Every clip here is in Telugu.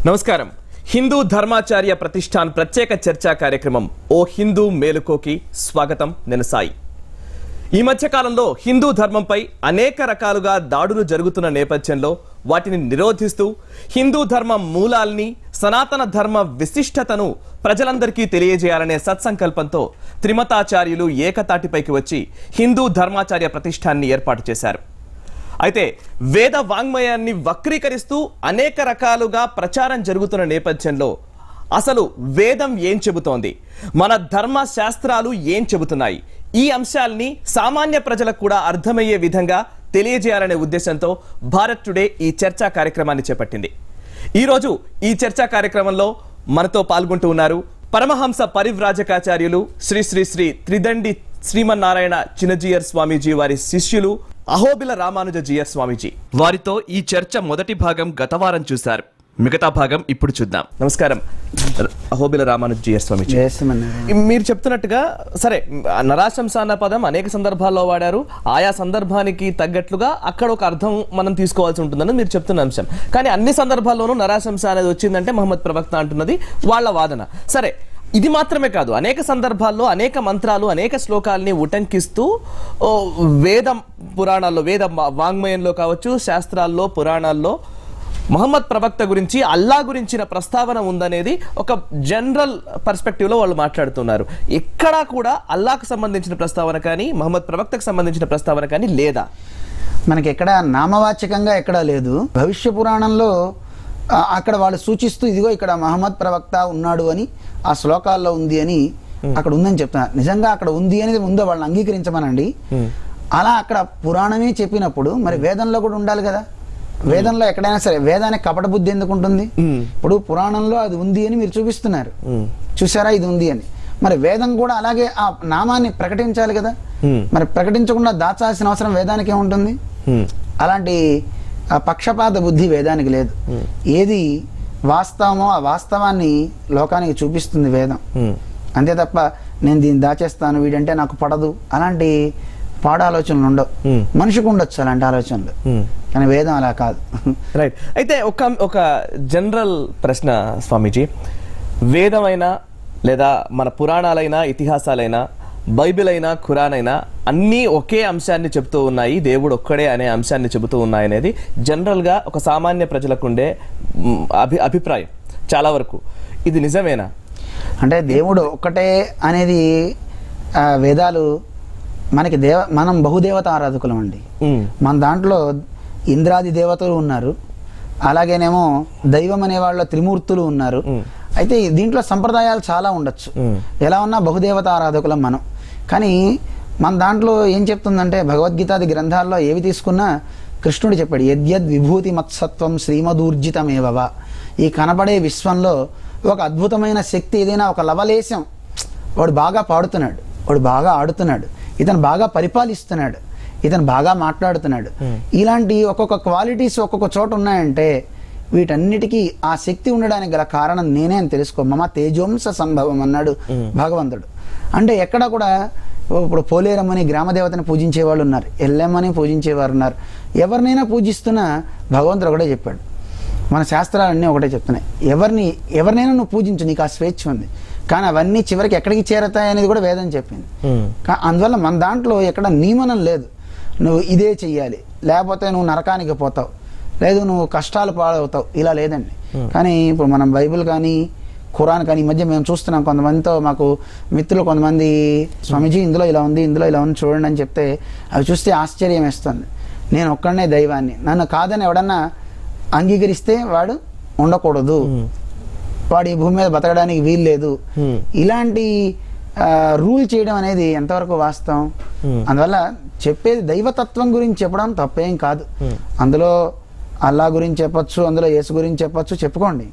నమస్కారం. హిందూ ధర్మాచార్య ప్రతిష్టాన్ ప్రత్యేక చర్చా కార్యక్రమం ఓ హిందూ మేలుకోకి స్వాగతం. నేను సాయి. ఈ మధ్య కాలంలో హిందూ ధర్మంపై అనేక రకాలుగా దాడులు జరుగుతున్న నేపథ్యంలో వాటిని నిరోధిస్తూ హిందూ ధర్మం మూలాల్ని, సనాతన ధర్మ విశిష్టతను ప్రజలందరికీ తెలియజేయాలనే సత్సంకల్పంతో త్రిమతాచార్యులు ఏకతాటిపైకి వచ్చి హిందూ ధర్మాచార్య ప్రతిష్టాన్ని ఏర్పాటు చేశారు. అయితే వేద వాంగ్మయాన్ని వక్రీకరిస్తూ అనేక రకాలుగా ప్రచారం జరుగుతున్న నేపథ్యంలో అసలు వేదం ఏం చెబుతోంది, మన ధర్మ శాస్త్రాలు ఏం చెబుతున్నాయి, ఈ అంశాల్ని సామాన్య ప్రజలకు కూడా అర్థమయ్యే విధంగా తెలియజేయాలనే ఉద్దేశంతో భారత్ టుడే ఈ చర్చా కార్యక్రమాన్ని చేపట్టింది. ఈరోజు ఈ చర్చా కార్యక్రమంలో మనతో పాల్గొంటూ ఉన్నారు పరమహంస పరివ్రాజకాచార్యులు శ్రీ శ్రీ శ్రీ త్రిదండి శ్రీమన్నారాయణ చిన్నజీయర్ స్వామీజీ వారి శిష్యులు అహోబిల రామానుజ జీయర్ స్వామీజీ. వారితో ఈ చర్చ మొదటి భాగం గత వారం చూశారు. మిగతా భాగం ఇప్పుడు చూద్దాం. నమస్కారం అహోబిల రామానుజ జీయర్ స్వామీజీ. మీరు చెప్తున్నట్టుగా సరే, నరాశంస అన్న పదం అనేక సందర్భాల్లో వాడారు. ఆయా సందర్భానికి తగ్గట్లుగా అక్కడ ఒక అర్థం మనం తీసుకోవాల్సి ఉంటుందని మీరు చెప్తున్న అంశం. కానీ అన్ని సందర్భాల్లోనూ నరాశంస అనేది వచ్చిందంటే మహమ్మద్ ప్రవక్త అంటున్నది వాళ్ళ వాదన. సరే, ఇది మాత్రమే కాదు, అనేక సందర్భాల్లో అనేక మంత్రాలు, అనేక శ్లోకాలని ఉటంకిస్తూ వేద పురాణాల్లో, వేద వాంగ్మయంలో కావచ్చు, శాస్త్రాల్లో, పురాణాల్లో మహమ్మద్ ప్రవక్త గురించి, అల్లా గురించిన ప్రస్తావన ఉందనేది ఒక జనరల్ పర్స్పెక్టివ్లో వాళ్ళు మాట్లాడుతున్నారు. ఎక్కడా కూడా అల్లాకు సంబంధించిన ప్రస్తావన కానీ, మహమ్మద్ ప్రవక్తకు సంబంధించిన ప్రస్తావన కానీ లేదా? మనకి ఎక్కడ నామవాచకంగా ఎక్కడా లేదు. భవిష్య పురాణంలో అక్కడ వాళ్ళు సూచిస్తూ ఇదిగో ఇక్కడ మహమ్మద్ ప్రవక్త ఉన్నాడు అని ఆ శ్లోకాల్లో ఉంది అని అక్కడ ఉందని చెప్తున్నారు. నిజంగా అక్కడ ఉంది అనేది ఉందో వాళ్ళని అంగీకరించమనండి. అలా అక్కడ పురాణమే చెప్పినప్పుడు మరి వేదంలో కూడా ఉండాలి కదా. వేదంలో ఎక్కడైనా సరే వేదానికి కపట బుద్ధి ఎందుకు ఉంటుంది? ఇప్పుడు పురాణంలో అది ఉంది అని మీరు చూపిస్తున్నారు, చూసారా ఇది ఉంది అని. మరి వేదం కూడా అలాగే ఆ నామాన్ని ప్రకటించాలి కదా. మరి ప్రకటించకుండా దాచాల్సిన అవసరం వేదానికి ఏముంటుంది? అలాంటి పక్షపాత బుద్ధి వేదానికి లేదు. ఏది వాస్తవమో ఆ వాస్తవాన్ని లోకానికి చూపిస్తుంది వేదం. అంతే తప్ప నేను దీన్ని దాచేస్తాను, వీడంటే నాకు పడదు, అలాంటి పాడ ఆలోచనలు ఉండవు. మనిషికి ఉండొచ్చు అలాంటి ఆలోచనలు, కానీ వేదం అలా కాదు. రైట్. అయితే ఒక జనరల్ ప్రశ్న స్వామీజీ, వేదమైనా లేదా మన పురాణాలైనా, ఇతిహాసాలైనా, బైబిల్ అయినా, ఖురాన్ అయినా అన్నీ ఒకే అంశాన్ని చెబుతూ ఉన్నాయి, దేవుడు ఒక్కడే అనే అంశాన్ని చెబుతూ ఉన్నాయి అనేది జనరల్గా ఒక సామాన్య ప్రజలకు ఉండే అభిప్రాయం చాలా వరకు. ఇది నిజమేనా? అంటే దేవుడు ఒక్కటే అనేది వేదాలు మనకి మనం బహుదేవత ఆరాధకులం అండి. మన దాంట్లో ఇంద్రాది దేవతలు ఉన్నారు, అలాగేనేమో దైవం అనే వాళ్ళ త్రిమూర్తులు ఉన్నారు. అయితే దీంట్లో సంప్రదాయాలు చాలా ఉండొచ్చు, ఎలా ఉన్నా బహుదేవత ఆరాధకులం మనం. కానీ మన దాంట్లో ఏం చెప్తుందంటే భగవద్గీతాది గ్రంథాల్లో ఏవి తీసుకున్నా కృష్ణుడు చెప్పాడు, యద్యద్ విభూతి మత్సత్వం శ్రీమదూర్జితమేవవ. ఈ కనబడే విశ్వంలో ఒక అద్భుతమైన శక్తి ఏదైనా ఒక లవలేశం, వాడు బాగా పాడుతున్నాడు, వాడు బాగా ఆడుతున్నాడు, ఇతను బాగా పరిపాలిస్తున్నాడు, ఇతను బాగా మాట్లాడుతున్నాడు, ఇలాంటి ఒక్కొక్క క్వాలిటీస్ ఒక్కొక్క చోట ఉన్నాయంటే వీటన్నిటికీ ఆ శక్తి ఉండడానికి గల కారణం నేనే అని తెలుసుకో. మమ తేజోంస సంభవం అన్నాడు భగవంతుడు. అంటే ఎక్కడ కూడా ఇప్పుడు పోలేరమ్మని గ్రామదేవతని పూజించే వాళ్ళు ఉన్నారు, ఎల్లమ్మని పూజించేవారు ఉన్నారు. ఎవరినైనా పూజిస్తున్నా భగవంతుడు ఒకటే చెప్పాడు, మన శాస్త్రాలన్నీ ఒకటే చెప్తున్నాయి, ఎవరినైనా నువ్వు పూజించు, నీకు ఆ స్వేచ్ఛ ఉంది. కానీ అవన్నీ చివరికి ఎక్కడికి చేరతాయి అనేది కూడా వేదం చెప్పింది. అందువల్ల మన దాంట్లో ఎక్కడ నియమనం లేదు, నువ్వు ఇదే చెయ్యాలి లేకపోతే నువ్వు నరకానికి పోతావు, లేదు నువ్వు కష్టాలు పాలవుతావు, ఇలా లేదండి. కానీ ఇప్పుడు మనం బైబిల్ కానీ ఖురాన్ కానీ ఈ మధ్య మేము చూస్తున్నాం, కొంతమందితో మాకు మిత్రులు కొంతమంది స్వామీజీ ఇందులో ఇలా ఉంది, ఇందులో ఇలా ఉంది చూడండి అని చెప్తే అవి చూస్తే ఆశ్చర్యం వేస్తుంది. నేను ఒక్కడనే దైవాన్ని, నన్ను కాదని ఎవడన్నా అంగీకరిస్తే వాడు ఉండకూడదు, వాడు ఈ భూమి మీద బతకడానికి వీలు లేదు, ఇలాంటి రూల్ చేయడం అనేది ఎంతవరకు వాస్తవం? అందువల్ల చెప్పేది దైవతత్వం గురించి చెప్పడం తప్పేం కాదు. అందులో అల్లా గురించి చెప్పచ్చు, అందులో యేసు గురించి చెప్పచ్చు, చెప్పుకోండి.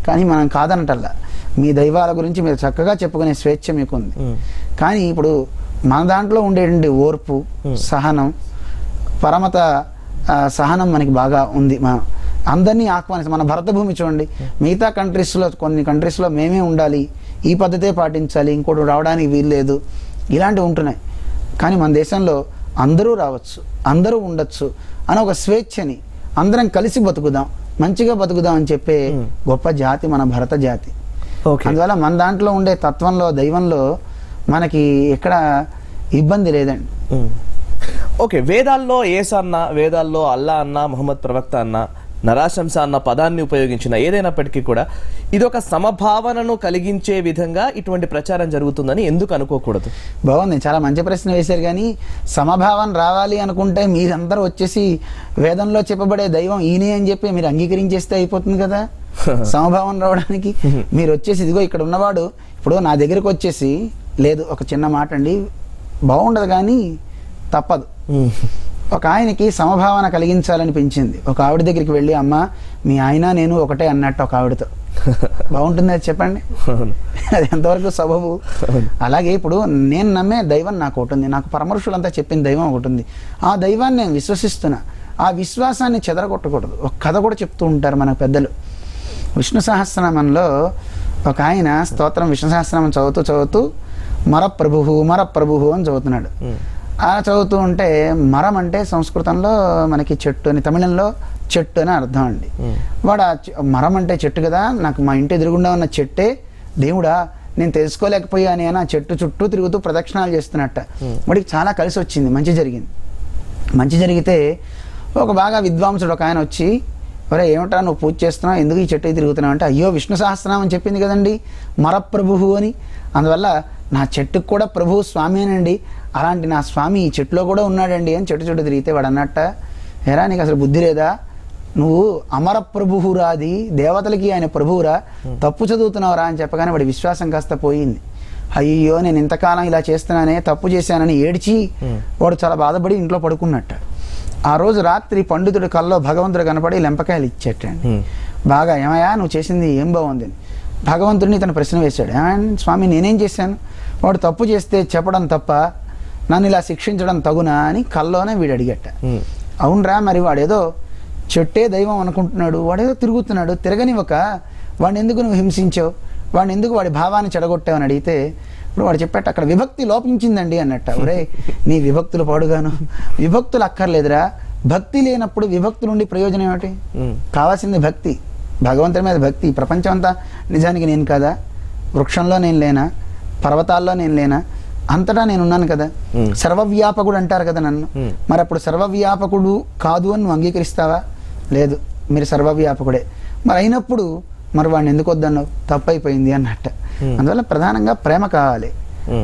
కానీ మనం కాదనటల్లా, మీ దైవాల గురించి మీరు చక్కగా చెప్పుకునే స్వేచ్ఛ మీకుంది. కానీ ఇప్పుడు మన దాంట్లో ఉండేటువంటి ఓర్పు, సహనం, పరమత సహనం మనకి బాగా ఉంది. మనం అందరినీ ఆహ్వానిస్తాం. మన భరత భూమి చూడండి, మిగతా కంట్రీస్లో కొన్ని కంట్రీస్లో మేమే ఉండాలి, ఈ పద్ధతే పాటించాలి, ఇంకోటి రావడానికి వీల్లేదు, ఇలాంటివి ఉంటున్నాయి. కానీ మన దేశంలో అందరూ రావచ్చు, అందరూ ఉండొచ్చు అని ఒక స్వేచ్ఛని, అందరం కలిసి బతుకుదాం, మంచిగా బతుకుదాం అని చెప్పే గొప్ప జాతి మన భరత జాతి. అందువల్ల మన దాంట్లో ఉండే తత్వంలో దైవంలో మనకి ఎక్కడ ఇబ్బంది లేదండి. ఓకే, వేదాల్లో ఏసా అన్న, వేదాల్లో అల్లా అన్న, ముహమ్మద్ ప్రవక్త అన్న, నరాశంస అన్న పదాన్ని ఉపయోగించిన ఏదైనప్పటికీ కూడా ఇది ఒక సమభావనను కలిగించే విధంగా ఇటువంటి ప్రచారం జరుగుతుందని ఎందుకు అనుకోకూడదు? బాగుంది, చాలా మంచి ప్రశ్న వేశారు. కానీ సమభావన రావాలి అనుకుంటే మీరందరూ వచ్చేసి వేదంలో చెప్పబడే దైవం ఈయనే అని చెప్పి మీరు అంగీకరించేస్తే అయిపోతుంది కదా. సమభావన రావడానికి మీరు వచ్చేసి ఇదిగో ఇక్కడ ఉన్నవాడు ఇప్పుడు నా దగ్గరకు వచ్చేసి, లేదు ఒక చిన్న మాట అండి, బాగుండదు కానీ తప్పదు, ఒక ఆయనకి సమభావన కలిగించాలనిపించింది. ఒక ఆవిడ దగ్గరికి వెళ్ళి, అమ్మ మీ ఆయన నేను ఒకటే అన్నట్టు ఒక ఆవిడతో బాగుంటుంది అది చెప్పండి, అది ఎంతవరకు సబబు? అలాగే ఇప్పుడు నేను నమ్మే దైవం నాకు ఒకటి ఉంది, నాకు పరమరుషులంతా చెప్పిన దైవం ఒకటి ఉంది, ఆ దైవాన్ని నేను విశ్వసిస్తున్నా. ఆ విశ్వాసాన్ని చెదరగొట్టకూడదు. ఒక కథ కూడా చెప్తూ ఉంటారు మన పెద్దలు. విష్ణు సహస్రనామంలో ఒక ఆయన స్తోత్రం విష్ణు సహస్రనామం చదువుతూ మరప్రభు అని చదువుతున్నాడు. అలా చదువుతూ ఉంటే మరం అంటే సంస్కృతంలో మనకి చెట్టు అని, తమిళంలో చెట్టు అని అర్థం అండి. వాడు మరం అంటే చెట్టు కదా, నాకు మా ఇంటి ఎదురుగుండా ఉన్న చెట్టే దేవుడా నేను తెలుసుకోలేకపోయాను అని ఆ చెట్టు చుట్టూ తిరుగుతూ ప్రదక్షిణాలు చేస్తున్నట్ట. వాడికి చాలా కలిసి వచ్చింది, మంచి జరిగింది. మంచి జరిగితే ఒక బాగా విద్వాంసుడు ఒక ఆయన వచ్చి, ఒరే ఏమిటా నువ్వు పూజ చేస్తున్నావు, ఎందుకు ఈ చెట్టు తిరుగుతున్నావు అంటే, అయ్యో విష్ణు సహస్రనామం చెప్పింది కదండి మరప్రభు అని, అందువల్ల నా చెట్టుకు కూడా ప్రభువు స్వామేనండి, అలాంటి నా స్వామి ఈ చెట్టులో కూడా ఉన్నాడండి అని చెట్టు తిరిగితే వాడు అన్నట్ట, ఎరా నీకు అసలు బుద్ధి లేదా, నువ్వు అమర ప్రభువురా, అది దేవతలకి ఆయన ప్రభువురా, తప్పు చదువుతున్నావురా అని చెప్పగానే వాడి విశ్వాసం కాస్త పోయింది. అయ్యో నేను ఇంతకాలం ఇలా చేస్తున్నానే, తప్పు చేశానని ఏడ్చి వాడు చాలా బాధపడి ఇంట్లో పడుకున్నట్ట. ఆ రోజు రాత్రి పండితుడి కల్లో భగవంతుడు కనపడి లెంపకాయలు ఇచ్చేటండి. బాగా ఏమయ్యా నువ్వు చేసింది ఏం బాగుందని భగవంతుడిని తన ప్రశ్న వేశాడు. స్వామి నేనేం చేశాను, వాడు తప్పు చేస్తే చెప్పడం తప్ప, నన్ను ఇలా శిక్షించడం తగునా అని కల్లోనే వీడు అడిగట. అవునరా, మరి వాడేదో చెట్టే దైవం అనుకుంటున్నాడు, వాడేదో తిరుగుతున్నాడు, తిరగనివ్వక వాడిని ఎందుకు నువ్వు హింసించావు, వాడిని ఎందుకు వాడి భావాన్ని చెడగొట్టావు అని అడిగితే ఇప్పుడు వాడు చెప్పాట అక్కడ విభక్తి లోపించిందండి అన్నట్ట. ఒరే నీ విభక్తులు పాడుగాను, విభక్తులు అక్కర్లేదురా, భక్తి లేనప్పుడు విభక్తులు ఉండి ప్రయోజనం ఏమిటి? కావాల్సింది భక్తి, భగవంతుడి మీద భక్తి. ప్రపంచం అంతా నిజానికి నేను కదా, వృక్షంలో నేను లేనా, పర్వతాల్లో నేను లేనా, అంతటా నేనున్నాను కదా, సర్వవ్యాపకుడు అంటారు కదా నన్ను. మరి అప్పుడు సర్వవ్యాపకుడు కాదు అని నువ్వు అంగీకరిస్తావా? లేదు, మీరు సర్వవ్యాపకుడే. మరి అయినప్పుడు మరి వాడిని ఎందుకు వద్దన్నావు, తప్పైపోయింది అన్నట్ట. అందువల్ల ప్రధానంగా ప్రేమ కావాలి.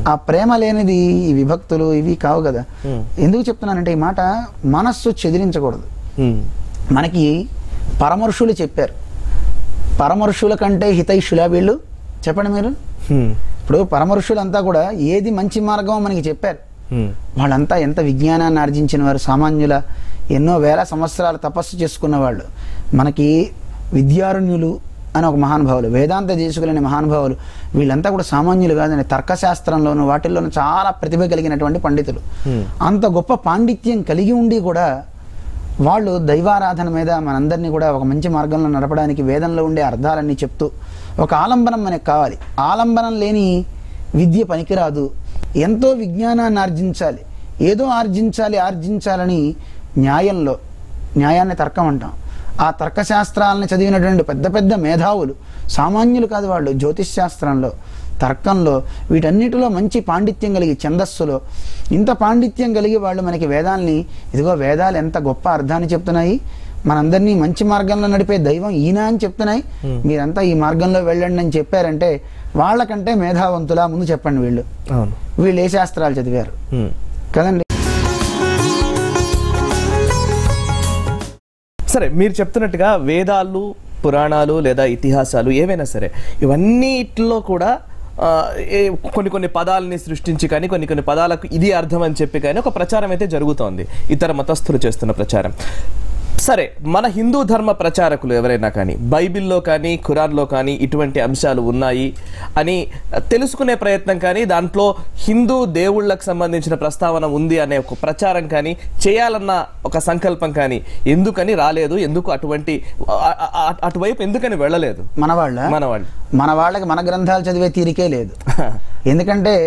ఆ ప్రేమ లేనిది ఈ విభక్తులు ఇవి కావు కదా. ఎందుకు చెప్తున్నానంటే ఈ మాట, మనస్సు చెదిరించకూడదు. మనకి పరమర్షులు చెప్పారు, పరమర్షుల కంటే హితైషులా వీళ్ళు చెప్పండి మీరు. ఇప్పుడు పరమర్షులంతా కూడా ఏది మంచి మార్గం మనకి చెప్పారు. వాళ్ళంతా ఎంత విజ్ఞానాన్ని ఆర్జించిన వారు, సామాన్యుల ఎన్నో వేల సంవత్సరాలు తపస్సు చేసుకున్న వాళ్ళు. మనకి విద్యారణ్యులు అని ఒక మహానుభావులు, వేదాంత దేశకులనే మహానుభావులు, వీళ్ళంతా కూడా సామాన్యులు కాదని తర్కశాస్త్రంలోనూ వాటిల్లోనూ చాలా ప్రతిభ కలిగినటువంటి పండితులు. అంత గొప్ప పాండిత్యం కలిగి ఉండి కూడా వాళ్ళు దైవారాధన మీద మనందరినీ కూడా ఒక మంచి మార్గంలో నడపడానికి వేదంలో ఉండే అర్థాలన్నీ చెప్తూ, ఒక ఆలంబనం మనకు కావాలి. ఆలంబనం లేని విద్య పనికిరాదు. ఎంతో విజ్ఞానాన్ని ఆర్జించాలి, ఏదో ఆర్జించాలని న్యాయాన్ని తర్కం అంటాం. ఆ తర్కశాస్త్రాలను చదివినటువంటి పెద్ద పెద్ద మేధావులు, సామాన్యులు కాదు వాళ్ళు, జ్యోతిష్ శాస్త్రంలో, తర్కంలో, వీటన్నిటిలో మంచి పాండిత్యం కలిగి, ఛందస్సులో ఇంత పాండిత్యం కలిగి వాళ్ళు మనకి వేదాల్ని, ఇదిగో వేదాలు ఎంత గొప్ప అర్థాన్ని చెప్తున్నాయి, మనందరినీ మంచి మార్గంలో నడిపే దైవం ఈయన అని చెప్తున్నాయి, మీరంతా ఈ మార్గంలో వెళ్ళండి అని చెప్పారంటే వాళ్ళకంటే మేధావంతులా ముందు చెప్పండి. వీళ్ళు ఏ శాస్త్రాలు చదివారు కదండి. సరే, మీరు చెప్తున్నట్టుగా వేదాలు, పురాణాలు లేదా ఇతిహాసాలు ఏవైనా సరే, ఇవన్నిటిలో కూడా కొన్ని పదాలని సృష్టించి కానీ కొన్ని పదాలకు ఇది అర్థం అని చెప్పి కానీ ఒక ప్రచారం అయితే జరుగుతోంది, ఇతర మతస్థులు చేస్తున్న ప్రచారం. సరే, మన హిందూ ధర్మ ప్రచారకులు ఎవరైనా కానీ బైబిల్లో కానీ ఖురాన్లో కానీ ఇటువంటి అంశాలు ఉన్నాయి అని తెలుసుకునే ప్రయత్నం కానీ, దాంట్లో హిందూ దేవుళ్ళకు సంబంధించిన ప్రస్తావన ఉంది అనే ఒక ప్రచారం కానీ చేయాలన్న ఒక సంకల్పం కానీ ఎందుకని రాలేదు? ఎందుకు అటువైపు ఎందుకని వెళ్ళలేదు? మన వాళ్ళకి మన గ్రంథాలు చదివే తీరికే లేదు. ఎందుకంటే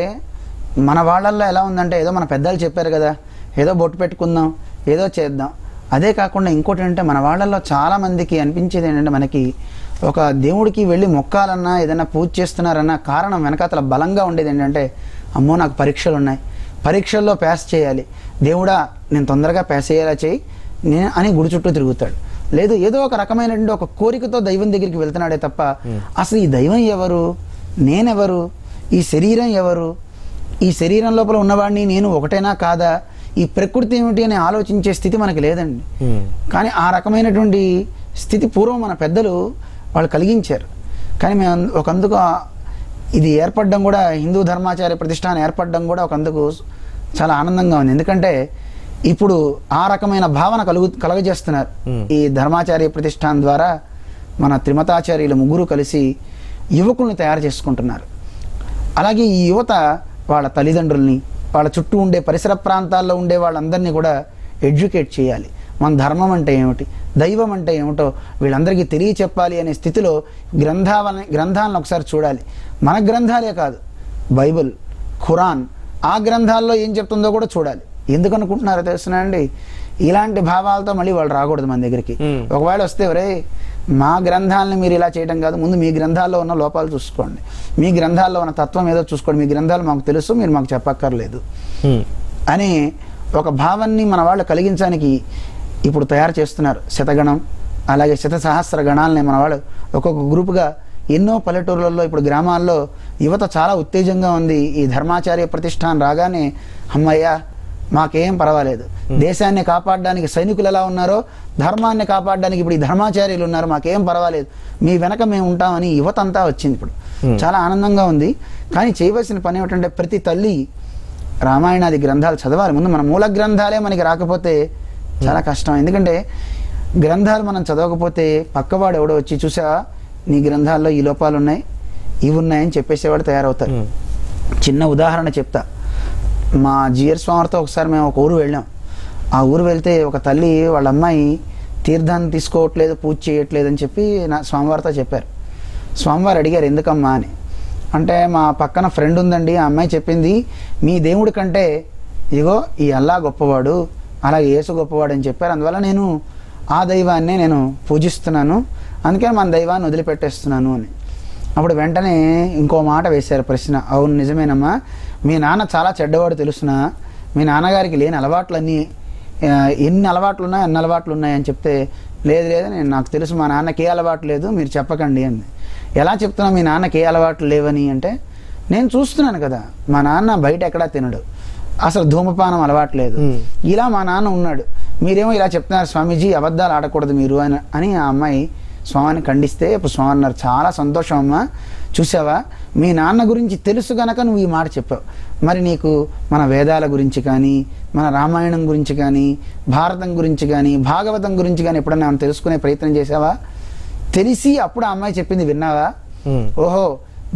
మన వాళ్ళల్లో ఎలా ఉందంటే, ఏదో మన పెద్దలు చెప్పారు కదా, ఏదో బొట్టు పెట్టుకుందాం, ఏదో చేద్దాం, అదే కాకుండా ఇంకోటి ఏంటంటే మన వాళ్ళల్లో చాలా మందికి అనిపించేది ఏంటంటే మనకి ఒక దేవుడికి వెళ్ళి మొక్కాలన్నా ఏదైనా పూజ చేస్తున్నారన్నా కారణం వెనకాతల బలంగా ఉండేది ఏంటంటే అమ్మో నాకు పరీక్షలు ఉన్నాయి, పరీక్షల్లో పాస్ చేయాలి, దేవుడా నేను తొందరగా పాస్ అయ్యేలా చేయి నేను అని గుడి చుట్టూ తిరుగుతాడు. లేదు ఏదో ఒక రకమైనటువంటి ఒక కోరికతో దైవం దగ్గరికి వెళ్తున్నాడే తప్ప అసలు ఈ దైవం ఎవరు, నేనెవరు, ఈ శరీరం ఎవరు, ఈ శరీరం లోపల ఉన్నవాడిని నేను ఒకటేనా కాదా, ఈ ప్రకృతి ఏమిటి అని ఆలోచించే స్థితి మనకి లేదండి. కానీ ఆ రకమైనటువంటి స్థితి పూర్వం మన పెద్దలు వాళ్ళు కలిగించారు. కానీ మేము ఒకందుకు ఇది ఏర్పడడం కూడా, హిందూ ధర్మాచార్య ప్రతిష్టానం ఏర్పడడం కూడా ఒకందుకు చాలా ఆనందంగా ఉంది. ఎందుకంటే ఇప్పుడు ఆ రకమైన భావన కలగజేస్తున్నారు ఈ ధర్మాచార్య ప్రతిష్టాన్ ద్వారా. మన త్రిమతాచార్యులు ముగ్గురు కలిసి యువకుల్ని తయారు చేసుకుంటున్నారు. అలాగే ఈ యువత వాళ్ళ తల్లిదండ్రుల్ని, వాళ్ళ చుట్టూ ఉండే పరిసర ప్రాంతాల్లో ఉండే వాళ్ళందరినీ కూడా ఎడ్యుకేట్ చేయాలి. మన ధర్మం అంటే ఏమిటి, దైవం అంటే ఏమిటో వీళ్ళందరికీ తెలియచెప్పాలి అనే స్థితిలో గ్రంథాలను ఒకసారి చూడాలి. మన గ్రంథాలే కాదు, బైబిల్, ఖురాన్, ఆ గ్రంథాల్లో ఏం చెప్తుందో కూడా చూడాలి. ఎందుకు అనుకుంటున్నారో తెలుసునా అండి, ఇలాంటి భావాలతో మళ్ళీ వాళ్ళు రాకూడదు మన దగ్గరికి. ఒకవేళ వస్తే ఒరే మా గ్రంథాలని మీరు ఇలా చేయడం కాదు, ముందు మీ గ్రంథాల్లో ఉన్న లోపాలు చూసుకోండి, మీ గ్రంథాల్లో ఉన్న తత్వం ఏదో చూసుకోండి, మీ గ్రంథాలు మాకు తెలుసు, మీరు మాకు చెప్పక్కర్లేదు అని ఒక భావాన్ని మన వాళ్ళు కలిగించడానికి ఇప్పుడు తయారు చేస్తున్నారు. శతగణం అలాగే శతసహస్ర గణాలని మన వాళ్ళు ఒక్కొక్క గ్రూపుగా ఎన్నో పల్లెటూర్లలో ఇప్పుడు గ్రామాల్లో యువత చాలా ఉత్తేజంగా ఉంది. ఈ ధర్మాచార్య ప్రతిష్టాన్ రాగానే అమ్మయ్య మాకేం పర్వాలేదు, దేశాన్ని కాపాడడానికి సైనికులు ఎలా ఉన్నారో ధర్మాన్ని కాపాడడానికి ఇప్పుడు ఈ ధర్మాచార్యులు ఉన్నారు, మాకేం పర్వాలేదు, మీ వెనక మేము ఉంటామని యువత అంతా వచ్చింది. ఇప్పుడు చాలా ఆనందంగా ఉంది. కానీ చేయవలసిన పని ఏమిటంటే ప్రతి తల్లి రామాయణాది గ్రంథాలు చదవాలి. ముందు మన మూల గ్రంథాలే మనకి రాకపోతే చాలా కష్టం. ఎందుకంటే గ్రంథాలు మనం చదవకపోతే పక్కవాడు ఎవడో వచ్చి చూసా నీ గ్రంథాల్లో ఈ లోపాలు ఉన్నాయి, ఇవి ఉన్నాయని చెప్పేసేవాడు తయారవుతారు. చిన్న ఉదాహరణ చెప్తా. మా జిఆర్ స్వామితో ఒకసారి మేము ఒక ఊరు వెళ్ళాం. ఆ ఊరు వెళ్తే ఒక తల్లి వాళ్ళ అమ్మాయి తీర్థాన్ని తీసుకోవట్లేదు, పూజ చేయట్లేదు అని చెప్పి నా స్వామివారితో చెప్పారు. స్వామివారు అడిగారు ఎందుకమ్మా అని. అంటే మా పక్కన ఫ్రెండ్ ఉందండి, ఆ అమ్మాయి చెప్పింది మీ దేవుడి కంటే ఇగో ఈ అల్లా గొప్పవాడు, అలాగే యేసు గొప్పవాడు అని చెప్పారు, అందువల్ల నేను ఆ దైవాన్నే నేను పూజిస్తున్నాను, అందుకని మన దైవాన్ని వదిలిపెట్టేస్తున్నాను అని. అప్పుడు వెంటనే ఇంకో మాట వేశారు ప్రశ్న. అవును నిజమేనమ్మా, మీ నాన్న చాలా చెడ్డవాడు తెలుసునా, మీ నాన్నగారికి లేని అలవాట్లన్నీ ఎన్ని అలవాట్లు ఉన్నాయని చెప్తే లేదు లేదు నాకు తెలుసు మా నాన్నకి ఏ అలవాటు లేదు, మీరు చెప్పకండి అంది. ఎలా చెప్తున్నా మీ నాన్నకి ఏ అలవాట్లు లేవని అంటే నేను చూస్తున్నాను కదా, మా నాన్న బయట ఎక్కడా తినడు, అసలు ధూమపానం అలవాట్లేదు, ఇలా మా నాన్న ఉన్నాడు, మీరేమో ఇలా చెప్తున్నారు స్వామీజీ అబద్ధాలు ఆడకూడదు మీరు అని ఆ అమ్మాయి స్వామిని ఖండిస్తే ఇప్పుడు స్వామి అన్నారు చాలా సంతోషం అమ్మా, చూసావా మీ నాన్న గురించి తెలుసు గనక నువ్వు ఈ మాట చెప్పావు, మరి నీకు మన వేదాల గురించి కానీ మన రామాయణం గురించి కానీ భారతం గురించి కానీ భాగవతం గురించి కానీ ఎప్పుడన్నా తెలుసుకునే ప్రయత్నం చేసావా, తెలిసి అప్పుడు ఆ అమ్మాయి చెప్పింది విన్నావా, ఓహో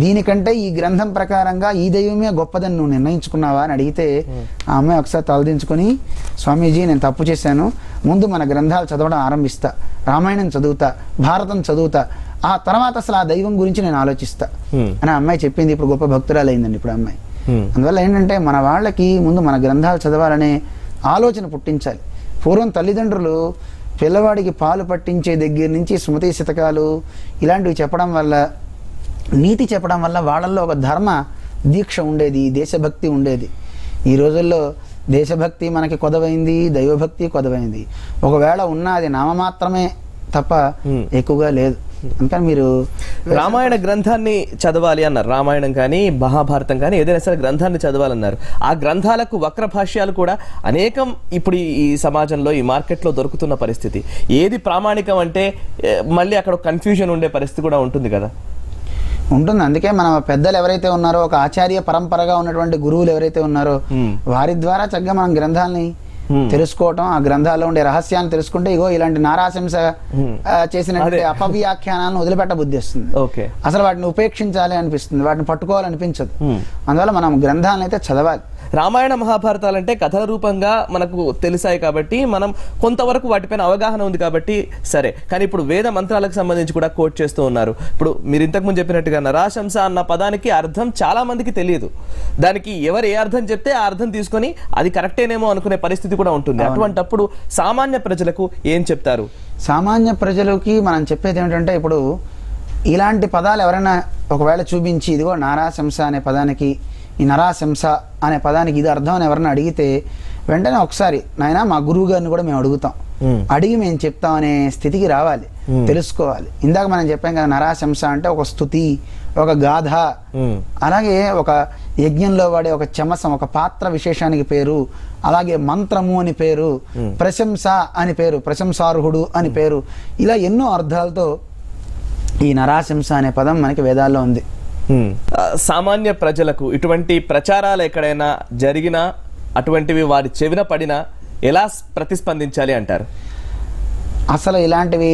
దీనికంటే ఈ గ్రంథం ప్రకారంగా ఈ దైవమే గొప్పదని నువ్వు నిర్ణయించుకున్నావా అని అడిగితే ఆ అమ్మాయి ఒకసారి తలదించుకొని స్వామీజీ నేను తప్పు చేశాను, ముందు మన గ్రంథాలు చదవడం ఆరంభిస్తా, రామాయణం చదువుతా, భారతం చదువుతా, ఆ తర్వాత అసలు ఆ దైవం గురించి నేను ఆలోచిస్తా అని ఆ అమ్మాయి చెప్పింది. ఇప్పుడు గొప్ప భక్తురాలు అయిందండి ఇప్పుడు అమ్మాయి. అందువల్ల ఏంటంటే మన వాళ్ళకి ముందు మన గ్రంథాలు చదవాలనే ఆలోచన పుట్టించాలి. పూర్వం తల్లిదండ్రులు పిల్లవాడికి పాలు పట్టించే దగ్గర నుంచి స్మృతి శతకాలు ఇలాంటివి చెప్పడం వల్ల, నీతి చెప్పడం వల్ల వాళ్ళల్లో ఒక ధర్మ దీక్ష ఉండేది, దేశభక్తి ఉండేది. ఈ రోజుల్లో దేశభక్తి మనకి కొదవైంది, దైవభక్తి కొదవైంది. ఒకవేళ ఉన్నా అది నామమాత్రమే తప్ప ఎక్కువగా లేదు. అందుకని మీరు రామాయణ గ్రంథాన్ని చదవాలి అన్నారు, రామాయణం కానీ మహాభారతం కానీ ఏదైనా సరే గ్రంథాన్ని చదవాలన్నారు. ఆ గ్రంథాలకు వక్ర భాష్యాలు కూడా అనేకం ఇప్పుడు ఈ సమాజంలో ఈ మార్కెట్లో దొరుకుతున్న పరిస్థితి. ఏది ప్రామాణికం అంటే మళ్ళీ అక్కడ కన్ఫ్యూజన్ ఉండే పరిస్థితి కూడా ఉంటుంది కదా. ఉంటుంది. అందుకే మన పెద్దలు ఎవరైతే ఉన్నారో, ఒక ఆచార్య పరంపరగా ఉన్నటువంటి గురువులు ఎవరైతే ఉన్నారో వారి ద్వారా చక్కగా మనం గ్రంథాలని తెలుసుకోవటం, ఆ గ్రంథాల్లో ఉండే రహస్యాన్ని తెలుసుకుంటే ఇగో ఇలాంటి నారాశంస చేసినటువంటి అపవ్యాఖ్యానాలను వదిలిపెట్ట బుద్ధి వస్తుంది. అసలు వాటిని ఉపేక్షించాలి అనిపిస్తుంది, వాటిని పట్టుకోవాలనిపించదు. అందువల్ల మనం గ్రంథాలను అయితే చదవాలి. రామాయణ మహాభారతాలంటే కథల రూపంగా మనకు తెలిసాయి కాబట్టి మనం కొంతవరకు వాటిపైన అవగాహన ఉంది కాబట్టి సరే. కానీ ఇప్పుడు వేద మంత్రాలకు సంబంధించి కూడా కోట్ చేస్తూ ఉన్నారు. ఇప్పుడు మీరు ఇంతకుముందు చెప్పినట్టుగా నరాశంస అన్న పదానికి అర్థం చాలా మందికి తెలియదు. దానికి ఎవరు ఏ అర్థం చెప్తే ఆ అర్థం తీసుకొని అది కరెక్టేనేమో అనుకునే పరిస్థితి కూడా ఉంటుంది. అటువంటప్పుడు సామాన్య ప్రజలకు ఏం చెప్తారు? సామాన్య ప్రజలకి మనం చెప్పేది ఏమిటంటే, ఇప్పుడు ఇలాంటి పదాలు ఎవరైనా ఒకవేళ చూపించి ఇదిగో నారాశంస అనే పదానికి, ఈ నరాశంస అనే పదానికి ఇది అర్థం అని ఎవరైనా అడిగితే వెంటనే ఒకసారి నాయనా మా గురువు గారిని కూడా మేము అడుగుతాం, అడిగి మేము చెప్తాం అనే స్థితికి రావాలి, తెలుసుకోవాలి. ఇందాక మనం చెప్పాం కదా, నరాశంస అంటే ఒక స్తుతి, ఒక గాథ, అలాగే ఒక యజ్ఞంలో వాడే ఒక చమసం, ఒక పాత్ర విశేషానికి పేరు, అలాగే మంత్రము అని పేరు, ప్రశంస అని పేరు, ప్రశంసార్హుడు అని పేరు, ఇలా ఎన్నో అర్థాలతో ఈ నరాశంస అనే పదం మనకి వేదాల్లో ఉంది. సామాన్య ప్రజలకు ఇటువంటి ప్రచారాలు ఎక్కడైనా జరిగినా, అటువంటివి వారి చెవిన పడినా ఎలా ప్రతిస్పందించాలి అంటారు? అసలు ఇలాంటివి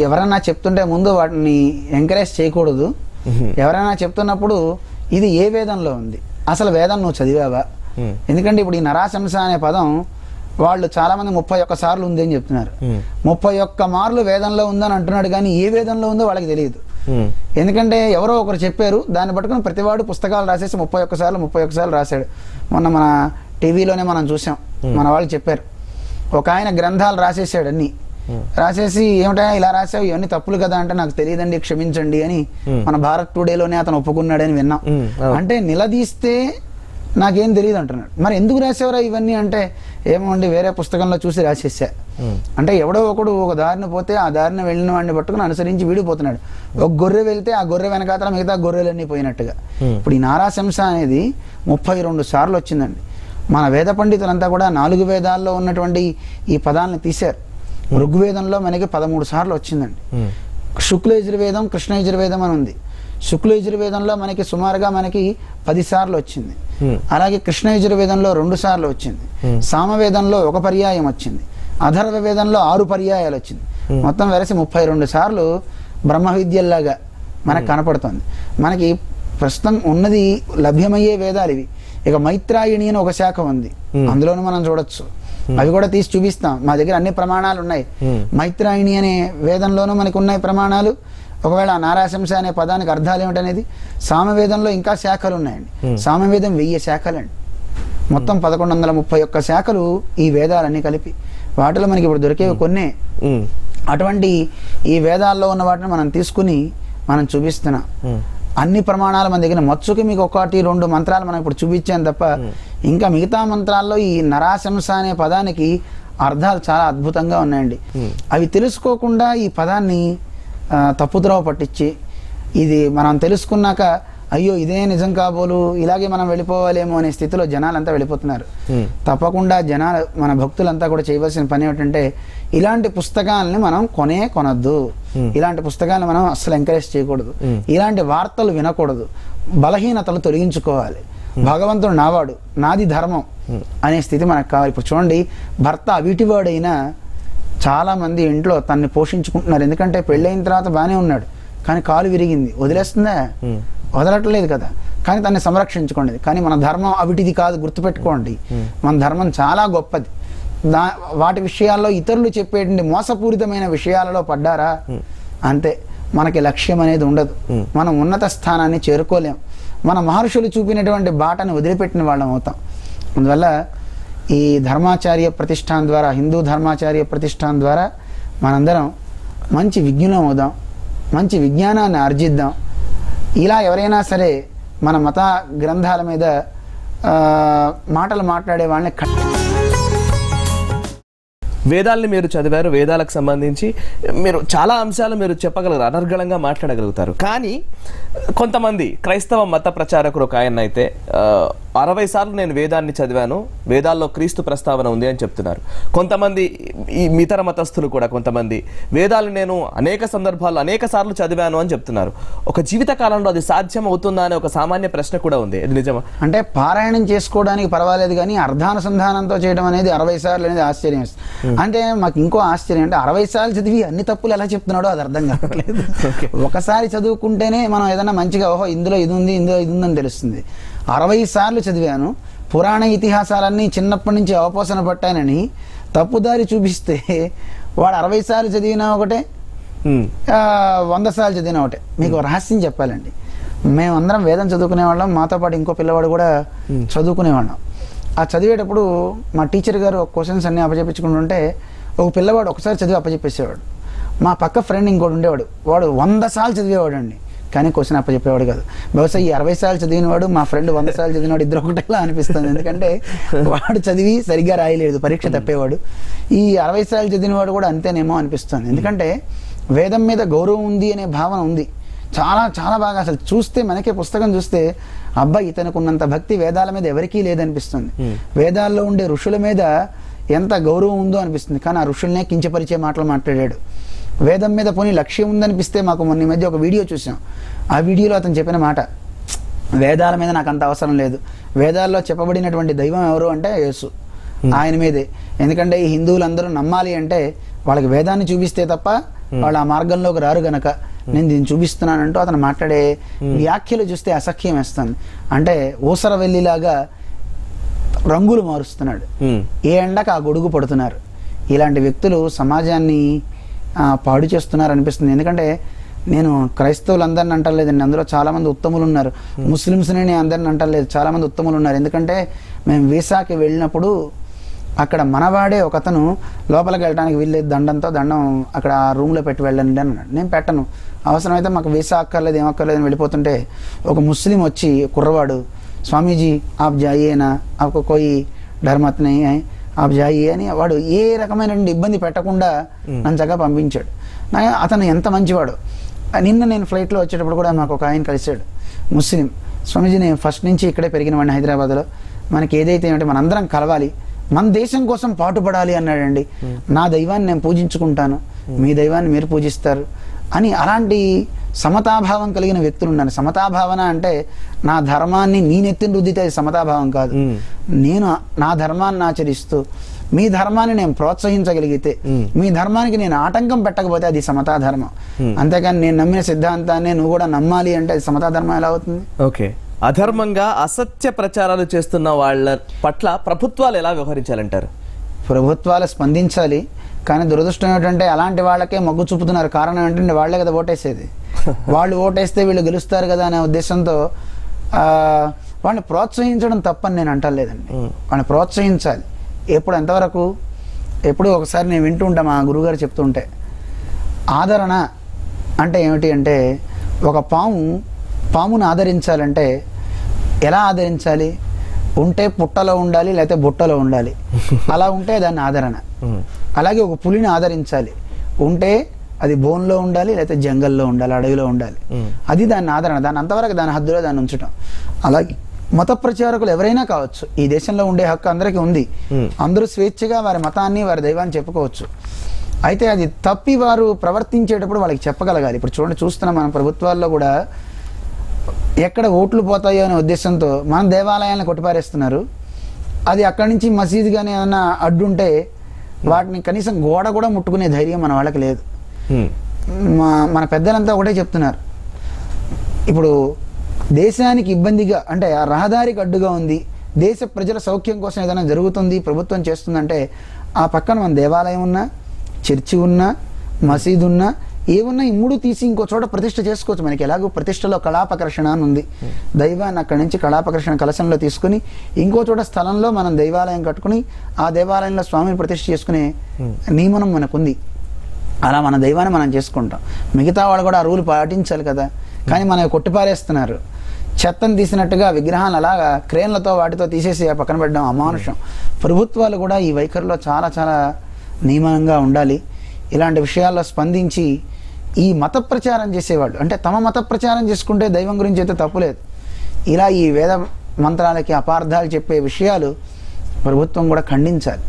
ఎవరైనా చెప్తుంటే ముందు వాటిని ఎంకరేజ్ చేయకూడదు. ఎవరైనా చెప్తున్నప్పుడు ఇది ఏ వేదంలో ఉంది, అసలు వేదం నువ్వు చదివావా? ఎందుకంటే ఇప్పుడు ఈ నరాశంస అనే పదం వాళ్ళు చాలా మంది 31 సార్లు ఉంది అని చెప్తున్నారు. 31 మార్లు వేదంలో ఉందని అంటున్నాడు, కానీ ఏ వేదంలో ఉందో వాళ్ళకి తెలియదు. ఎందుకంటే ఎవరో ఒకరు చెప్పారు, దాన్ని పట్టుకుని ప్రతివాడు పుస్తకాలు రాసేసి 31 సార్లు రాశాడు. మొన్న మన టీవీలోనే మనం చూసాం, మన వాళ్ళు చెప్పారు, ఒక ఆయన గ్రంథాలు రాసేసాడు, అన్ని రాసేసి ఏమిటా ఇలా రాసావు, ఇవన్నీ తప్పులు కదా అంటే నాకు తెలియదండి క్షమించండి అని మన భారత్ టుడేలోనే అతను ఒప్పుకున్నాడని విన్నాం. అంటే నిలదీస్తే నాకేం తెలియదు అంటున్నాడు. మరి ఎందుకు రాసేవరా ఇవన్నీ అంటే, ఏమోండి వేరే పుస్తకంలో చూసి రాసేసా. అంటే ఎవడో ఒకడు ఒక దారిని పోతే ఆ దారిని వెళ్ళిన వాడిని పట్టుకుని అనుసరించి వీడిపోతున్నాడు. ఒక గొర్రె వెళ్తే ఆ గొర్రె వెనకాతల మిగతా గొర్రెలన్నీ పోయినట్టుగా. ఇప్పుడు ఈ నారాశంస అనేది 32 సార్లు వచ్చిందండి. మన వేద పండితులంతా కూడా 4 వేదాల్లో ఉన్నటువంటి ఈ పదాలను తీశారు. ఋగ్వేదంలో మనకి 13 సార్లు వచ్చిందండి. శుక్లయజుర్వేదం, కృష్ణయజుర్వేదం అని ఉంది. శుక్లయజుర్వేదంలో మనకి సుమారుగా మనకి 10 సార్లు వచ్చింది. అలాగే కృష్ణయజుర్వేదంలో 2 సార్లు వచ్చింది. సామవేదంలో 1 పర్యాయం వచ్చింది. అథర్వ వేదంలో 6 పర్యాయాలు వచ్చింది. మొత్తం వెరసి 32 సార్లు బ్రహ్మ విద్యల్లాగా మనకు కనపడుతుంది. మనకి ప్రస్తుతం ఉన్నది లభ్యమయ్యే వేదాలు ఇవి. ఇక మైత్రాయణి అని ఒక శాఖ ఉంది, అందులోనూ మనం చూడొచ్చు. అవి కూడా తీసి చూపిస్తాం, మా దగ్గర అన్ని ప్రమాణాలు ఉన్నాయి. మైత్రాయణి అనే వేదంలోనూ మనకు ఉన్నాయి ప్రమాణాలు. ఒకవేళ నారాశంస అనే పదానికి అర్థాలు ఏమిటనేది సామవేదంలో ఇంకా శాఖలు ఉన్నాయండి. సామవేదం 1000 శాఖలండి. మొత్తం 1131 శాఖలు ఈ వేదాలన్నీ కలిపి. వాటిలో మనకి ఇప్పుడు దొరికేవి కొన్నే. అటువంటి ఈ వేదాల్లో ఉన్న వాటిని మనం తీసుకుని మనం చూపిస్తున్నాం. అన్ని ప్రమాణాలు మన దగ్గర, మచ్చుకి మీకు 1-2 మంత్రాలు మనం ఇప్పుడు చూపించాను తప్ప ఇంకా మిగతా మంత్రాల్లో ఈ నరాశంస అనే పదానికి అర్థాలు చాలా అద్భుతంగా ఉన్నాయండి. అవి తెలుసుకోకుండా ఈ పదాన్ని తప్పుద్రోవ పట్టించి, ఇది మనం తెలుసుకున్నాక అయ్యో ఇదే నిజం కాబోలు, ఇలాగే మనం వెళ్ళిపోవాలేమో అనే స్థితిలో జనాలంతా వెళ్ళిపోతున్నారు. తప్పకుండా జనాలు, మన భక్తులంతా కూడా చేయవలసిన పని ఏమిటంటే, ఇలాంటి పుస్తకాలని మనం కొనద్దు. ఇలాంటి పుస్తకాలను మనం అస్సలు ఎంకరేజ్ చేయకూడదు. ఇలాంటి వార్తలు వినకూడదు. బలహీనతలు తొలగించుకోవాలి. భగవంతుడు నావాడు, నాది ధర్మం అనే స్థితి మనకు కావాలి. ఇప్పుడు చూడండి, భర్త అవిటివాడైనా చాలా మంది ఇంట్లో తన్ని పోషించుకుంటున్నారు. ఎందుకంటే పెళ్ళైన తర్వాత బాగానే ఉన్నాడు, కానీ కాలు విరిగింది, వదిలేస్తుందా? వదలట్లేదు కదా. కానీ తన్ని సంరక్షించుకోండి. కానీ మన ధర్మం అవిటిది కాదు, గుర్తుపెట్టుకోండి. మన ధర్మం చాలా గొప్పది. వాటి విషయాల్లో ఇతరులు చెప్పేటువంటి మోసపూరితమైన విషయాలలో పడ్డారా అంతే, మనకి లక్ష్యం అనేది ఉండదు. మనం ఉన్నత స్థానాన్ని చేరుకోలేం. మన మహర్షులు చూపినటువంటి బాటను వదిలిపెట్టిన వాళ్ళం అవుతాం. అందువల్ల ఈ ధర్మాచార్య ప్రతిష్టాన్ ద్వారా, హిందూ ధర్మాచార్య ప్రతిష్టాన్ ద్వారా మనందరం మంచి విజ్ఞులం అవుదాం, మంచి విజ్ఞానాన్ని ఆర్జిద్దాం. ఇలా ఎవరైనా సరే మన మత గ్రంథాల మీద మాటలు మాట్లాడే వాళ్ళని, వేదాల్ని మీరు చదివారు, వేదాలకు సంబంధించి మీరు చాలా అంశాలు మీరు చెప్పగలరు, అనర్గళంగా మాట్లాడగలుగుతారు. కానీ కొంతమంది క్రైస్తవ మత ప్రచారకులు ఒక ఆయన అయితే 60 సార్లు నేను వేదాన్ని చదివాను, వేదాల్లో క్రీస్తు ప్రస్తావన ఉంది అని చెప్తున్నారు. కొంతమంది ఈ ఇతర మతస్థులు కూడా కొంతమంది వేదాలు నేను అనేక సందర్భాల్లో అనేక సార్లు చదివాను అని చెప్తున్నారు. ఒక జీవిత కాలంలో అది సాధ్యం అవుతుందా అనే ఒక సామాన్య ప్రశ్న కూడా ఉంది. అది నిజమా? అంటే పారాయణం చేసుకోవడానికి పర్వాలేదు, కానీ అర్ధానుసంధానంతో చేయడం అనేది 60 సార్లు అనేది ఆశ్చర్యం. అంటే మాకు ఇంకో ఆశ్చర్యం అంటే 60 సార్లు చదివి అన్ని తప్పులు ఎలా చెప్తున్నాడో అది అర్థం కావట్లేదు. ఒకసారి చదువుకుంటేనే మనం ఏదైనా మంచిగా ఓహో ఇందులో ఇది ఉంది, ఇందులో ఇది ఉందని తెలుస్తుంది. 60 సార్లు చదివాను, పురాణ ఇతిహాసాలన్నీ చిన్నప్పటి నుంచి అవపోసన పట్టానని తప్పుదారి చూపిస్తే వాడు 60 సార్లు చదివినా ఒకటే, 100 సార్లు చదివినా ఒకటే. మీకు రహస్యం చెప్పాలండి, మేమందరం వేదం చదువుకునేవాళ్ళం, మాతో పాటు ఇంకో పిల్లవాడు కూడా చదువుకునేవాళ్ళం. ఆ చదివేటప్పుడు మా టీచర్ గారు క్వశ్చన్స్ అన్నీ అప్పచెప్పించుకుంటుంటే ఒక పిల్లవాడు ఒకసారి చదివి అప్పచెప్పేసేవాడు. మా పక్క ఫ్రెండ్ ఇంకోటి ఉండేవాడు, వాడు 100 సార్లు చదివేవాడు అండి, కానీ క్వశ్చన్ అప్పచెప్పేవాడు కాదు. బహుశా ఈ 60 సార్లు చదివినవాడు మా ఫ్రెండ్ 100 సార్లు చదివినవాడు ఇద్దరు ఒకటేలా అనిపిస్తుంది. ఎందుకంటే వాడు చదివి సరిగ్గా రాయలేదు, పరీక్ష తప్పేవాడు. ఈ 60 సార్లు చదివినవాడు కూడా అంతేనేమో అనిపిస్తుంది. ఎందుకంటే వేదం మీద గౌరవం ఉంది అనే భావన ఉంది. చాలా చాలా బాగా, అసలు చూస్తే మనకే పుస్తకం చూస్తే అబ్బాయి ఇతనికి ఉన్నంత భక్తి వేదాల మీద ఎవరికీ లేదనిపిస్తుంది. వేదాల్లో ఉండే ఋషుల మీద ఎంత గౌరవం ఉందో అనిపిస్తుంది. కానీ ఆ ఋషులనే కించపరిచే మాటలు మాట్లాడాడు. వేదం మీద పోనీ లక్ష్యం ఉందనిపిస్తే మాకు మొన్న మధ్య ఒక వీడియో చూసాం. ఆ వీడియోలో అతను చెప్పిన మాట, వేదాల మీద నాకు అంత అవసరం లేదు, వేదాల్లో చెప్పబడినటువంటి దైవం ఎవరు అంటే యేసు, ఆయన మీదే. ఎందుకంటే ఈ హిందువులందరూ నమ్మాలి అంటే వాళ్ళకి వేదాన్ని చూపిస్తే తప్ప వాళ్ళు ఆ మార్గంలోకి రారు గనక నేను దీన్ని చూపిస్తున్నానంటూ అతను మాట్లాడే వ్యాఖ్యలు చూస్తే అసఖ్యం వేస్తుంది. అంటే ఊసర వెల్లిలాగా రంగులు మారుస్తున్నాడు, ఏ ఎండకు ఆ గొడుగు పడుతున్నారు. ఇలాంటి వ్యక్తులు సమాజాన్ని పాడు చేస్తున్నారు అనిపిస్తుంది. ఎందుకంటే నేను క్రైస్తవులందరిని అంటలేదండి, అందులో చాలామంది ఉత్తములు ఉన్నారు. ముస్లిమ్స్ని నేను అందరిని అంటలేదు, చాలామంది ఉత్తములు ఉన్నారు. ఎందుకంటే మేము వీసాకి వెళ్ళినప్పుడు అక్కడ మనవాడే ఒక అతను లోపలికి వెళ్ళడానికి వీల్లేదు, దండంతో దండం అక్కడ ఆ రూమ్లో పెట్టి వెళ్ళండి అని అన్నాడు. నేను పెట్టను, అవసరమైతే మాకు వీసా అక్కర్లేదు ఏమక్కర్లేదు అని వెళ్ళిపోతుంటే ఒక ముస్లిం వచ్చి కుర్రవాడు, స్వామీజీ ఆప్ జాయియే నా ఆప్కో కోయి డర్మత్ నహీ హై ఆప్ జాయియే అని, వాడు ఏ రకమైనటువంటి ఇబ్బంది పెట్టకుండా నన్ను చక్కగా పంపించాడు. అతను ఎంత మంచివాడు. నిన్న నేను ఫ్లైట్లో వచ్చేటప్పుడు కూడా మాకు ఒక ఆయన కలిశాడు ముస్లిం. స్వామీజీ నేను ఫస్ట్ నుంచి ఇక్కడే పెరిగిన వాడిని హైదరాబాద్లో, మనకి ఏదైతే ఏమంటే మనందరం కలవాలి, మన దేశం కోసం పాటుపడాలి అన్నాడండి. నా దైవాన్ని నేను పూజించుకుంటాను, మీ దైవాన్ని మీరు పూజిస్తారు అని. అలాంటి సమతాభావం కలిగిన వ్యక్తులు ఉన్నారు. సమతాభావన అంటే నా ధర్మాన్ని నేనెత్తిన రుద్దితే అది సమతాభావం కాదు. నేను నా ధర్మాన్ని ఆచరిస్తూ మీ ధర్మాన్ని నేను ప్రోత్సహించగలిగితే, మీ ధర్మానికి నేను ఆటంకం పెట్టకపోతే అది సమతా ధర్మం. అంతేకాని నేను నమ్మిన సిద్ధాంతాన్ని నువ్వు కూడా నమ్మాలి అంటే అది సమతా ధర్మం ఎలా అవుతుంది? ఓకే, అధర్మంగా అసత్య ప్రచారాలు చేస్తున్న వాళ్ళ పట్ల ప్రభుత్వాలు ఎలా వ్యవహరించాలంటారు? ప్రభుత్వాలు స్పందించాలి, కానీ దురదృష్టం ఏంటంటే అలాంటి వాళ్ళకే మొగ్గు చూపుతున్నారు. కారణం ఏంటంటే వాళ్ళే కదా ఓటేసేది. వాళ్ళు ఓటేస్తే వీళ్ళు గెలుస్తారు కదా అనే ఉద్దేశంతో వాళ్ళని ప్రోత్సహించడం తప్పని నేను అంటలేదండి. వాళ్ళని ప్రోత్సహించాలి. ఎప్పుడు ఎంతవరకు? ఎప్పుడు ఒకసారి నేను వింటూ ఉంటా మా గురుగారు చెప్తుంటే, ఆదరణ అంటే ఏమిటి అంటే, ఒక పామును ఆదరించాలంటే ఎలా ఆదరించాలి? ఉంటే పుట్టలో ఉండాలి, లేకపోతే బుట్టలో ఉండాలి, అలా ఉంటే దాన్ని ఆదరణ. అలాగే ఒక పులిని ఆదరించాలి, ఉంటే అది బోన్లో ఉండాలి, లేకపోతే జంగల్లో ఉండాలి, అడవిలో ఉండాలి, అది దాన్ని ఆదరణ. దాన్ని అంతవరకు దాని హద్దులో దాన్ని ఉంచడం. అలాగే మత ప్రచారకులు ఎవరైనా కావచ్చు, ఈ దేశంలో ఉండే హక్కు అందరికీ ఉంది. అందరూ స్వేచ్ఛగా వారి మతాన్ని వారి దైవాన్ని చెప్పుకోవచ్చు. అయితే అది తప్పి వారు ప్రవర్తించేటప్పుడు వాళ్ళకి చెప్పగలగాలి. ఇప్పుడు చూడండి, చూస్తున్నాం మన ప్రభుత్వాల్లో కూడా ఎక్కడ ఓట్లు పోతాయో అనే ఉద్దేశంతో మన దేవాలయాలను కొట్టిపారేస్తున్నారు. అది అక్కడి నుంచి మసీదు కానీ ఏమన్నా అడ్డుంటే వాటిని కనీసం గోడ కూడా ముట్టుకునే ధైర్యం మన వాళ్ళకి లేదు. మన పెద్దలంతా ఒకటే చెప్తున్నారు, ఇప్పుడు దేశానికి ఇబ్బందిగా అంటే ఆ రహదారికి అడ్డుగా ఉంది, దేశ ప్రజల సౌఖ్యం కోసం ఏదైనా జరుగుతుంది, ప్రభుత్వం చేస్తుందంటే ఆ పక్కన మన దేవాలయం ఉన్నా, చర్చి ఉన్నా, మసీదు ఉన్నా, ఏమున్నా ఈ మూడు తీసి ఇంకో చోట ప్రతిష్ఠ చేసుకోవచ్చు. మనకి ఎలాగో ప్రతిష్టలో కళాపకర్షణ అని ఉంది. దైవాన్ని అక్కడి నుంచి కళాపకర్షణ కలశంలో తీసుకుని ఇంకో చోట స్థలంలో మనం దేవాలయం కట్టుకుని ఆ దేవాలయంలో స్వామిని ప్రతిష్ఠ చేసుకునే నియమనం మనకుంది. అలా మన దైవాన్ని మనం చేసుకుంటాం. మిగతా వాళ్ళు కూడా ఆ రూల్ పాటించాలి కదా. కానీ మనం కొట్టిపారేస్తున్నారు. చెత్తను తీసినట్టుగా విగ్రహాలు అలాగా క్రేన్లతో వాటితో తీసేసి పక్కన పెట్టడం అమానుషం. ప్రభుత్వాలు కూడా ఈ వైఖరిలో చాలా చాలా నియమంగా ఉండాలి. ఇలాంటి విషయాల్లో స్పందించి ఈ మత ప్రచారం చేసేవాళ్ళు అంటే తమ మత ప్రచారం చేసుకుంటే దైవం గురించి అయితే తప్పులేదు. ఇలా ఈ వేద మంత్రాలకి అపార్థాలు చెప్పే విషయాలు ప్రభుత్వం కూడా ఖండించాలి.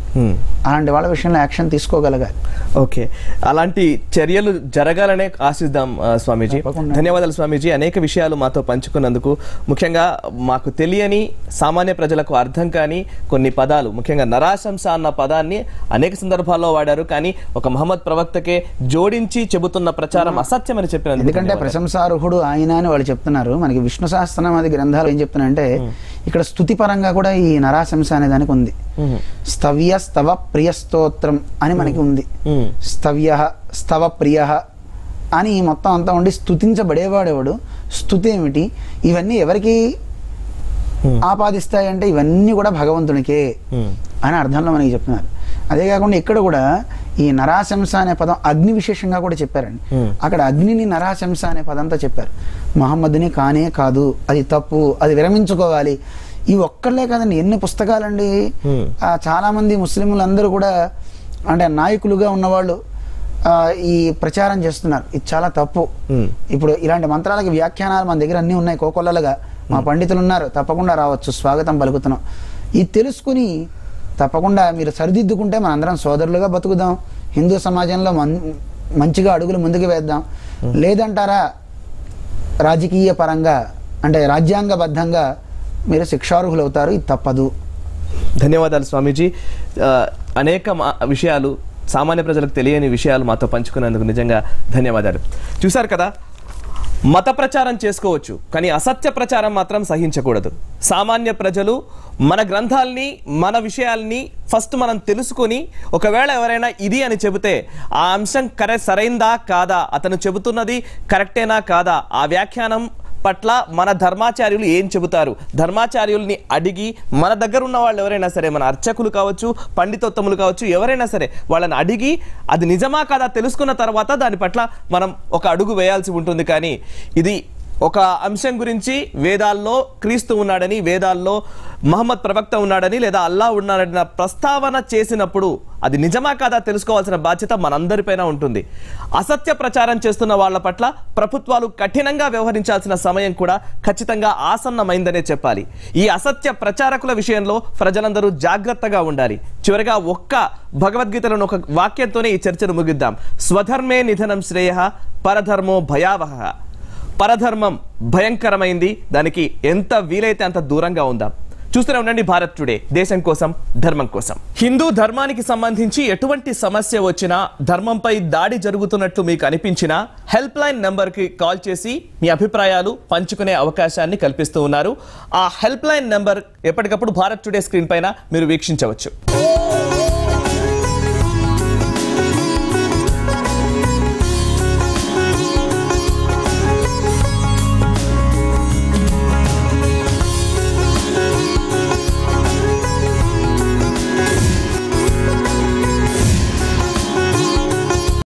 అలాంటి వాళ్ళ విషయంలో యాక్షన్ తీసుకోగలగాలి. ఓకే, అలాంటి చర్యలు జరగాలనే ఆశిద్దాం స్వామీజీ. ధన్యవాదాలు స్వామీజీ, అనేక విషయాలు మాతో పంచుకున్నందుకు. ముఖ్యంగా మాకు తెలియని, సామాన్య ప్రజలకు అర్థం కాని కొన్ని పదాలు, ముఖ్యంగా నరాశంస అన్న పదాన్ని అనేక సందర్భాల్లో వాడారు, కానీ ఒక మహమ్మద్ ప్రవక్తకే జోడించి చెబుతున్న ప్రచారం అసత్యమని చెప్పినందుకు. ఎందుకంటే ప్రశంసార్హుడు ఆయన అని వాళ్ళు చెప్తున్నారు. మనకి విష్ణు సహస్రనామాది గ్రంథాలు ఏం చెప్తున్నాయంటే ఇక్కడ స్తుతి పరంగా కూడా ఈ నరాశంస అనే దానికి ఉంది. స్తవ్య స్తవ ప్రియ స్తోత్రం అని మనకి ఉంది. స్తవ్య స్తవ ప్రియ అని మొత్తం అంతా ఉండి స్తుతించబడేవాడేవాడు, స్తుతి ఏమిటి, ఇవన్నీ ఎవరికి ఆపాదిస్తాయంటే ఇవన్నీ కూడా భగవంతునికే అని అర్థంలో మనకి చెప్తున్నారు. అదే కాకుండా ఇక్కడ కూడా ఈ నరాశంస అనే పదం అగ్ని విశేషంగా కూడా చెప్పారండి. అక్కడ అగ్నిని నరాశంస అనే పదంతో చెప్పారు. మహమ్మద్ని కానే కాదు, అది తప్పు, అది విరమించుకోవాలి. ఈ ఒక్కళ్ళే కాదండి, ఎన్ని పుస్తకాలండి. చాలా మంది ముస్లింలందరూ కూడా అంటే నాయకులుగా ఉన్నవాళ్ళు ఈ ప్రచారం చేస్తున్నారు. ఇది చాలా తప్పు. ఇప్పుడు ఇలాంటి మంత్రాలకి వ్యాఖ్యానాలు మన దగ్గర అన్నీ ఉన్నాయి, కోకొల్లలుగా. మా పండితులు ఉన్నారు, తప్పకుండా రావచ్చు, స్వాగతం పలుకుతున్నాం. ఇది తెలుసుకుని తప్పకుండా మీరు సరిదిద్దుకుంటే మనందరం సోదరులుగా బతుకుదాం, హిందూ సమాజంలో మంచిగా అడుగులు ముందుకు వేద్దాం. లేదంటారా రాజకీయ పరంగా అంటే రాజ్యాంగబద్ధంగా మీరు శిక్షార్హులు అవుతారు, ఇది తప్పదు. ధన్యవాదాలు స్వామీజీ. అనేక విషయాలు, సామాన్య ప్రజలకు తెలియని విషయాలు మాతో పంచుకున్నందుకు నిజంగా ధన్యవాదాలు. చూశారు కదా, మత ప్రచారం చేసుకోవచ్చు, కానీ అసత్య ప్రచారం మాత్రం సహించకూడదు. సామాన్య ప్రజలు మన గ్రంథాలని, మన విషయాల్ని ఫస్ట్ మనం తెలుసుకొని, ఒకవేళ ఎవరైనా ఇది అని చెబితే ఆ అంశం సరైందా కాదా, అతను చెబుతున్నది కరెక్టేనా కాదా, ఆ వ్యాఖ్యానం పట్ల మన ధర్మాచార్యులు ఏం చెబుతారు, ధర్మాచార్యుల్ని అడిగి, మన దగ్గర ఉన్న వాళ్ళు ఎవరైనా సరే, మన అర్చకులు కావచ్చు, పండితోత్తములు కావచ్చు, ఎవరైనా సరే వాళ్ళని అడిగి అది నిజమా కాదా తెలుసుకున్న తర్వాత దాని పట్ల మనం ఒక అడుగు వేయాల్సి ఉంటుంది. కానీ ఇది ఒక అంశం గురించి వేదాల్లో క్రీస్తు ఉన్నాడని, వేదాల్లో మహమ్మద్ ప్రవక్త ఉన్నాడని, లేదా అల్లా ఉన్నాడని ప్రస్తావన చేసినప్పుడు అది నిజమా కాదా తెలుసుకోవాల్సిన బాధ్యత మనందరిపైన ఉంటుంది. అసత్య ప్రచారం చేస్తున్న వాళ్ళ పట్ల ప్రభుత్వాలు కఠినంగా వ్యవహరించాల్సిన సమయం కూడా ఖచ్చితంగా ఆసన్నమైందనే చెప్పాలి. ఈ అసత్య ప్రచారకుల విషయంలో ప్రజలందరూ జాగ్రత్తగా ఉండాలి. చివరిగా ఒక్క భగవద్గీతలోని ఒక వాక్యంతోనే ఈ చర్చను ముగిద్దాం. స్వధర్మే నిధనం శ్రేయః, పరధర్మో భయావహః. పరధర్మం భయంకరమైంది, దానికి ఎంత వీలైతే అంత దూరంగా ఉందాం. చూస్తూనే ఉండండి భారత్ టుడే, దేశం కోసం, ధర్మం కోసం. హిందూ ధర్మానికి సంబంధించి ఎటువంటి సమస్య వచ్చినా, ధర్మంపై దాడి జరుగుతున్నట్లు మీకు అనిపించినా హెల్ప్ లైన్ నెంబర్కి కాల్ చేసి మీ అభిప్రాయాలు పంచుకునే అవకాశాన్ని కల్పిస్తూ ఉన్నారు. ఆ హెల్ప్ లైన్ నెంబర్ ఎప్పటికప్పుడు భారత్ టుడే స్క్రీన్ పైన మీరు వీక్షించవచ్చు.